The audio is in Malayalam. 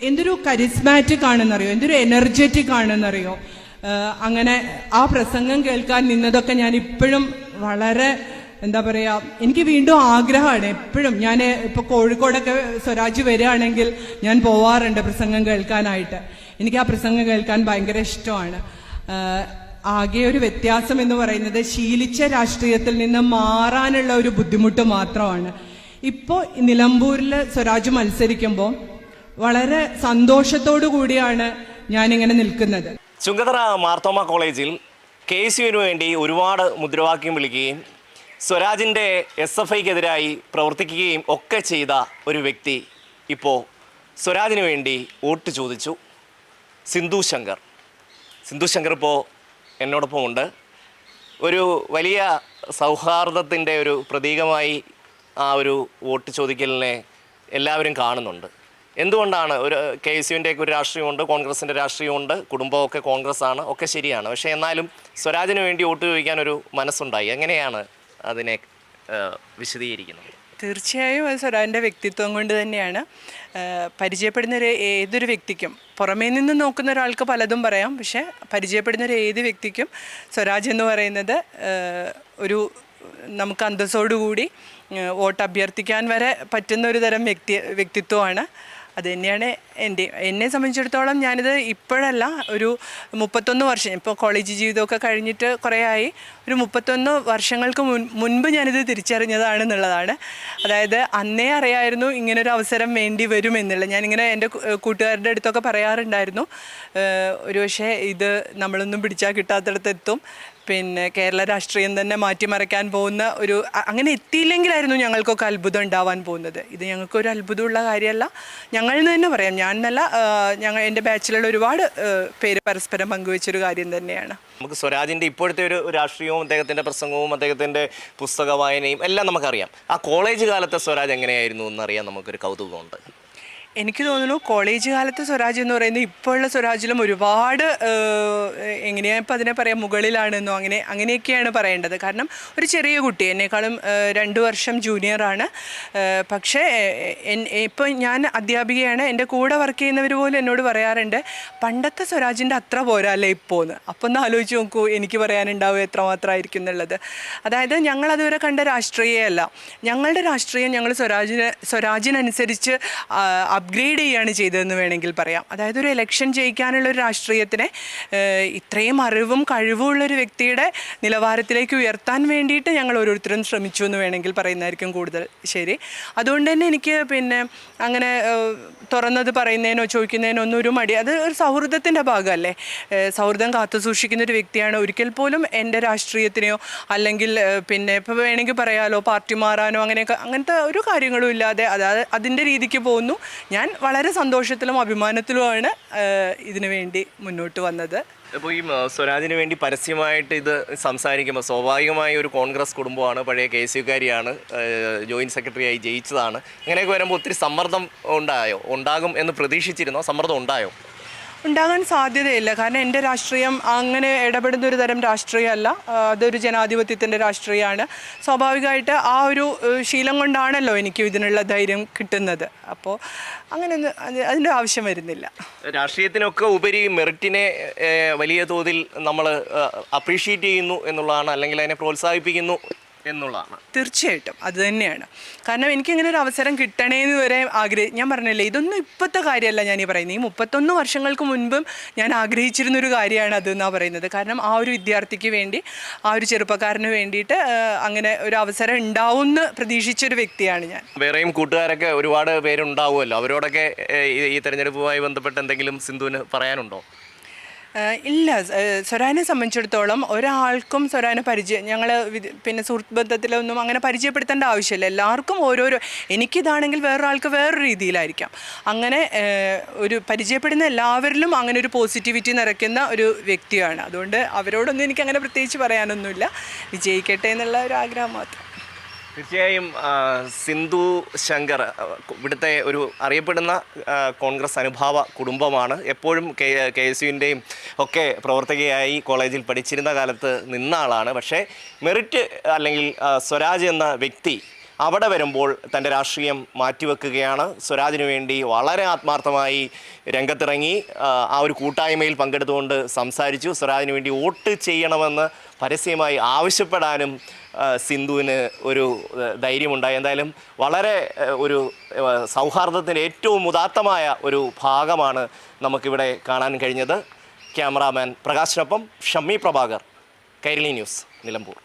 എന്തൊരു കരിസ്മാറ്റിക് ആണെന്നറിയോ, എന്തൊരു എനർജറ്റിക് ആണെന്നറിയോ. അങ്ങനെ ആ പ്രസംഗം കേൾക്കാൻ നിന്നതൊക്കെ ഞാൻ ഇപ്പോഴും വളരെ എന്താ പറയുക, എനിക്ക് വീണ്ടും ആഗ്രഹമാണ് എപ്പോഴും. ഞാൻ ഇപ്പോൾ കോഴിക്കോടൊക്കെ സ്വരാജ് വരികയാണെങ്കിൽ ഞാൻ പോവാറുണ്ട് പ്രസംഗം കേൾക്കാനായിട്ട്. എനിക്ക് ആ പ്രസംഗം കേൾക്കാൻ ഭയങ്കര ഇഷ്ടമാണ്. ആകെ ഒരു വ്യത്യാസം എന്ന് പറയുന്നത് ശീലിച്ച രാഷ്ട്രീയത്തിൽ നിന്ന് മാറാനുള്ള ഒരു ബുദ്ധിമുട്ട് മാത്രമാണ്. ഇപ്പോൾ നിലമ്പൂരിൽ സ്വരാജ് മത്സരിക്കുമ്പോൾ വളരെ സന്തോഷത്തോടു കൂടിയാണ് ഞാനിങ്ങനെ നിൽക്കുന്നത്. ചുങ്കത്തറ മാർത്തോമ കോളേജിൽ KSUവിന് വേണ്ടി ഒരുപാട് മുദ്രാവാക്യം വിളിക്കുകയും സ്വരാജിൻ്റെ SFIക്കെതിരായി പ്രവർത്തിക്കുകയും ഒക്കെ ചെയ്ത ഒരു വ്യക്തി ഇപ്പോൾ സ്വരാജിന് വേണ്ടി വോട്ട് ചോദിച്ചു. സിന്ധു ശങ്കർ ഇപ്പോൾ എന്നോടൊപ്പം ഉണ്ട്. ഒരു വലിയ സൗഹാർദ്ദത്തിൻ്റെ ഒരു പ്രതീകമായി ആ ഒരു വോട്ട് ചോദിക്കലിനെ എല്ലാവരും കാണുന്നുണ്ട്. എന്തുകൊണ്ടാണ് ഒരു KSUവിൻ്റെയൊക്കെ ഒരു രാഷ്ട്രീയമുണ്ട്, കോൺഗ്രസിൻ്റെ രാഷ്ട്രീയമുണ്ട്, കുടുംബമൊക്കെ കോൺഗ്രസ്സാണ്, ഒക്കെ ശരിയാണ്. പക്ഷേ എന്നാലും സ്വരാജിന് വേണ്ടി വോട്ട് ചോദിക്കാനൊരു മനസ്സുണ്ടായി. എങ്ങനെയാണ് അതിനെ വിശദീകരിക്കുന്നത്? തീർച്ചയായും അത് സ്വരാജിൻ്റെ വ്യക്തിത്വം കൊണ്ട് തന്നെയാണ്. പരിചയപ്പെടുന്ന ഏതൊരു വ്യക്തിക്കും, പുറമേ നിന്ന് നോക്കുന്ന ഒരാൾക്ക് പലതും പറയാം, പക്ഷേ പരിചയപ്പെടുന്ന ഏത് വ്യക്തിക്കും സ്വരാജ് എന്ന് പറയുന്നത് ഒരു നമുക്ക് അന്തസ്സോടുകൂടി വോട്ട് അഭ്യർത്ഥിക്കാൻ വരെ പറ്റുന്ന ഒരു തരം വ്യക്തിത്വമാണ്. അത് തന്നെയാണ് എന്നെ സംബന്ധിച്ചിടത്തോളം. ഞാനിത് ഇപ്പോഴല്ല, ഒരു 31 വർഷം, ഇപ്പോൾ കോളേജ് ജീവിതമൊക്കെ കഴിഞ്ഞിട്ട് കുറേ ആയി, ഒരു 31 വർഷങ്ങൾക്ക് മുൻപ് ഞാനിത് തിരിച്ചറിഞ്ഞതാണെന്നുള്ളതാണ്. അതായത് അന്നേ അറിയായിരുന്നു ഇങ്ങനൊരു അവസരം വേണ്ടി വരുമെന്നുള്ളത്. ഞാനിങ്ങനെ എൻ്റെ കൂട്ടുകാരുടെ അടുത്തൊക്കെ പറയാറുണ്ടായിരുന്നു, ഒരു പക്ഷേ ഇത് നമ്മളൊന്നും പിടിച്ചാൽ കിട്ടാത്തിടത്തെത്തും, പിന്നെ കേരള രാഷ്ട്രീയം തന്നെ മാറ്റിമറിക്കാൻ പോകുന്ന ഒരു, അങ്ങനെ എത്തിയില്ലെങ്കിലായിരുന്നു ഞങ്ങൾക്കൊക്കെ അത്ഭുതം ഉണ്ടാവാൻ പോകുന്നത്. ഇത് ഞങ്ങൾക്കൊരു അത്ഭുതമുള്ള കാര്യമല്ല, ഞങ്ങളെന്ന് തന്നെ പറയാം. ഞാൻ എന്നല്ല, എൻ്റെ ബാച്ചിലുള്ള ഒരുപാട് പേര് പരസ്പരം പങ്കുവെച്ചൊരു കാര്യം തന്നെയാണ്. നമുക്ക് സ്വരാജിൻ്റെ ഇപ്പോഴത്തെ ഒരു രാഷ്ട്രീയവും അദ്ദേഹത്തിൻ്റെ പ്രസംഗവും അദ്ദേഹത്തിൻ്റെ പുസ്തക വായനയും എല്ലാം നമുക്കറിയാം. ആ കോളേജ് കാലത്തെ സ്വരാജ് എങ്ങനെയായിരുന്നു എന്നറിയാൻ നമുക്കൊരു കൗതുകമുണ്ട്. എനിക്ക് തോന്നുന്നു കോളേജ് കാലത്തെ സ്വരാജ് എന്ന് പറയുന്നത് ഇപ്പോഴുള്ള സ്വരാജിലും ഒരുപാട് എങ്ങനെയാണ് ഇപ്പം അതിനെ പറയാം, മുകളിലാണെന്നോ അങ്ങനെയൊക്കെയാണ് പറയേണ്ടത്. കാരണം ഒരു ചെറിയ കുട്ടി, എന്നെക്കാളും 2 വർഷം ജൂനിയറാണ്. പക്ഷേ ഇപ്പോൾ ഞാൻ അധ്യാപികയാണ്, എൻ്റെ കൂടെ വർക്ക് ചെയ്യുന്നവർ പോലും എന്നോട് പറയാറുണ്ട്, പണ്ടത്തെ സ്വരാജിൻ്റെ അത്ര പോരാ അല്ലേ ഇപ്പോൾ എന്ന്. അപ്പോൾ ഒന്ന് ആലോചിച്ച് നോക്കൂ എനിക്ക് പറയാനുണ്ടാവും എത്രമാത്രമായിരിക്കും എന്നുള്ളത്. അതായത് ഞങ്ങളതുവരെ കണ്ട രാഷ്ട്രീയമല്ല, ഞങ്ങളുടെ രാഷ്ട്രീയം ഞങ്ങൾ സ്വരാജിനനുസരിച്ച് അപ്ഗ്രേഡ് ചെയ്യുകയാണ് ചെയ്തതെന്ന് വേണമെങ്കിൽ പറയാം. അതായത് ഒരു ഇലക്ഷൻ ജയിക്കാനുള്ളൊരു രാഷ്ട്രീയത്തിനെ ഇത്രയും അറിവും കഴിവുള്ളൊരു വ്യക്തിയുടെ നിലവാരത്തിലേക്ക് ഉയർത്താൻ വേണ്ടിയിട്ട് ഞങ്ങൾ ഓരോരുത്തരും ശ്രമിച്ചു എന്ന് വേണമെങ്കിൽ പറയുന്നതായിരിക്കും കൂടുതൽ ശരി. അതുകൊണ്ട് തന്നെ എനിക്ക് പിന്നെ അങ്ങനെ തുറന്നത് പറയുന്നതിനോ ചോദിക്കുന്നതിനോ ഒന്നും ഒരു മടി, അത് ഒരു സൗഹൃദത്തിൻ്റെ ഭാഗമല്ലേ. സൗഹൃദം കാത്തു സൂക്ഷിക്കുന്ന ഒരു വ്യക്തിയാണ്. ഒരിക്കൽ പോലും എൻ്റെ രാഷ്ട്രീയത്തിനെയോ അല്ലെങ്കിൽ പിന്നെ ഇപ്പോൾ വേണമെങ്കിൽ പറയാലോ പാർട്ടി മാറാനോ അങ്ങനത്തെ ഒരു കാര്യങ്ങളും ഇല്ലാതെ അതിൻ്റെ രീതിക്ക് പോകുന്നു. ഞാൻ വളരെ സന്തോഷത്തിലും അഭിമാനത്തിലുമാണ് ഇതിനു വേണ്ടി മുന്നോട്ട് വന്നത്. ഇപ്പോൾ ഈ സ്വരാജിന് വേണ്ടി പരസ്യമായിട്ട് ഇത് സംസാരിക്കുമ്പോൾ സ്വാഭാവികമായ ഒരു കോൺഗ്രസ് കുടുംബമാണ്, പഴയ KSUക്കാരിയാണ്, ജോയിൻറ്റ് സെക്രട്ടറിയായി ജയിച്ചതാണ്. ഇങ്ങനെയൊക്കെ വരുമ്പോൾ ഒത്തിരി സമ്മർദ്ദം ഉണ്ടാകും എന്ന് പ്രതീക്ഷിച്ചിരുന്നോ? സമ്മർദ്ദം ഉണ്ടായോ? ഉണ്ടാകാൻ സാധ്യതയില്ല. കാരണം എൻ്റെ രാഷ്ട്രീയം അങ്ങനെ ഇടപെടുന്ന ഒരു തരം രാഷ്ട്രീയമല്ല, അതൊരു ജനാധിപത്യത്തിൻ്റെ രാഷ്ട്രീയമാണ്. സ്വാഭാവികമായിട്ട് ആ ഒരു ശീലം കൊണ്ടാണല്ലോ എനിക്ക് ഇതിനുള്ള ധൈര്യം കിട്ടുന്നത്. അപ്പോൾ അങ്ങനെയൊന്നും അതിൻ്റെ ആവശ്യം വരുന്നില്ല. രാഷ്ട്രീയത്തിനൊക്കെ ഉപരി മെറിറ്റിനെ വലിയ തോതിൽ നമ്മൾ അപ്രീഷിയേറ്റ് ചെയ്യുന്നു എന്നുള്ളതാണ്, അല്ലെങ്കിൽ അതിനെ പ്രോത്സാഹിപ്പിക്കുന്നു എന്നുള്ളതാണ്. തീർച്ചയായിട്ടും അത് തന്നെയാണ്. കാരണം എനിക്കിങ്ങനെ ഒരു അവസരം കിട്ടണേന്ന് വരെ ഞാൻ പറഞ്ഞില്ലേ, ഇതൊന്നും ഇപ്പോഴത്തെ കാര്യമല്ല ഞാൻ ഈ പറയുന്നത്. ഈ 31 വർഷങ്ങൾക്ക് മുൻപും ഞാൻ ആഗ്രഹിച്ചിരുന്നൊരു കാര്യമാണ് അതെന്നാണ് പറയുന്നത്. കാരണം ആ ഒരു വിദ്യാർത്ഥിക്ക് വേണ്ടി, ആ ഒരു ചെറുപ്പക്കാരന് വേണ്ടിയിട്ട് അങ്ങനെ ഒരു അവസരം ഉണ്ടാവുമെന്ന് പ്രതീക്ഷിച്ചൊരു വ്യക്തിയാണ് ഞാൻ. വേറെയും കൂട്ടുകാരൊക്കെ ഒരുപാട് പേരുണ്ടാവുമല്ലോ, അവരോടൊക്കെ ഈ തെരഞ്ഞെടുപ്പുമായി ബന്ധപ്പെട്ട് എന്തെങ്കിലും സിന്ധുവിന് പറയാനുണ്ടോ? ഇല്ല, സ്വരാജിനെ സംബന്ധിച്ചിടത്തോളം ഒരാൾക്കും സ്വരാജിനെ ഞങ്ങൾ പിന്നെ സുഹൃത്ത് ബന്ധത്തിലൊന്നും അങ്ങനെ പരിചയപ്പെടുത്തേണ്ട ആവശ്യമില്ല. എല്ലാവർക്കും ഓരോരോ, എനിക്കിതാണെങ്കിൽ വേറൊരാൾക്ക് വേറൊരു രീതിയിലായിരിക്കാം. അങ്ങനെ ഒരു പരിചയപ്പെടുന്ന എല്ലാവരിലും അങ്ങനെ ഒരു പോസിറ്റിവിറ്റി നിറയ്ക്കുന്ന ഒരു വ്യക്തിയാണ്. അതുകൊണ്ട് അവരോടൊന്നും എനിക്കങ്ങനെ പ്രത്യേകിച്ച് പറയാനൊന്നുമില്ല. വിജയിക്കട്ടെ എന്നുള്ള ഒരു ആഗ്രഹം മാത്രം. തീർച്ചയായും സിന്ധു ശങ്കർ ഇവിടുത്തെ ഒരു അറിയപ്പെടുന്ന കോൺഗ്രസ് അനുഭാവ കുടുംബമാണ്. എപ്പോഴും KSUവിൻ്റെയും ഒക്കെ പ്രവർത്തകയായി കോളേജിൽ പഠിച്ചിരുന്ന കാലത്ത് നിന്ന ആളാണ്. പക്ഷേ മെറിറ്റ് അല്ലെങ്കിൽ സ്വരാജ് എന്ന വ്യക്തി അവിടെ വരുമ്പോൾ തൻ്റെ രാഷ്ട്രീയം മാറ്റിവെക്കുകയാണ്. സ്വരാജിന് വേണ്ടി വളരെ ആത്മാർത്ഥമായി രംഗത്തിറങ്ങി ആ ഒരു കൂട്ടായ്മയിൽ പങ്കെടുത്തുകൊണ്ട് സംസാരിച്ചു. സ്വരാജിന് വേണ്ടി വോട്ട് ചെയ്യണമെന്ന് പരസ്യമായി ആവശ്യപ്പെടാനും സിന്ധുവിന് ഒരു ധൈര്യമുണ്ടായി. എന്തായാലും വളരെ ഒരു സൗഹാർദ്ദത്തിൻ്റെ ഏറ്റവും ഉദാത്തമായ ഒരു ഭാഗമാണ് നമുക്കിവിടെ കാണാൻ കഴിഞ്ഞത്. ക്യാമറാമാൻ പ്രകാശിനൊപ്പം ഷമ്മി പ്രഭാകർ, കൈരളി ന്യൂസ്, നിലമ്പൂർ.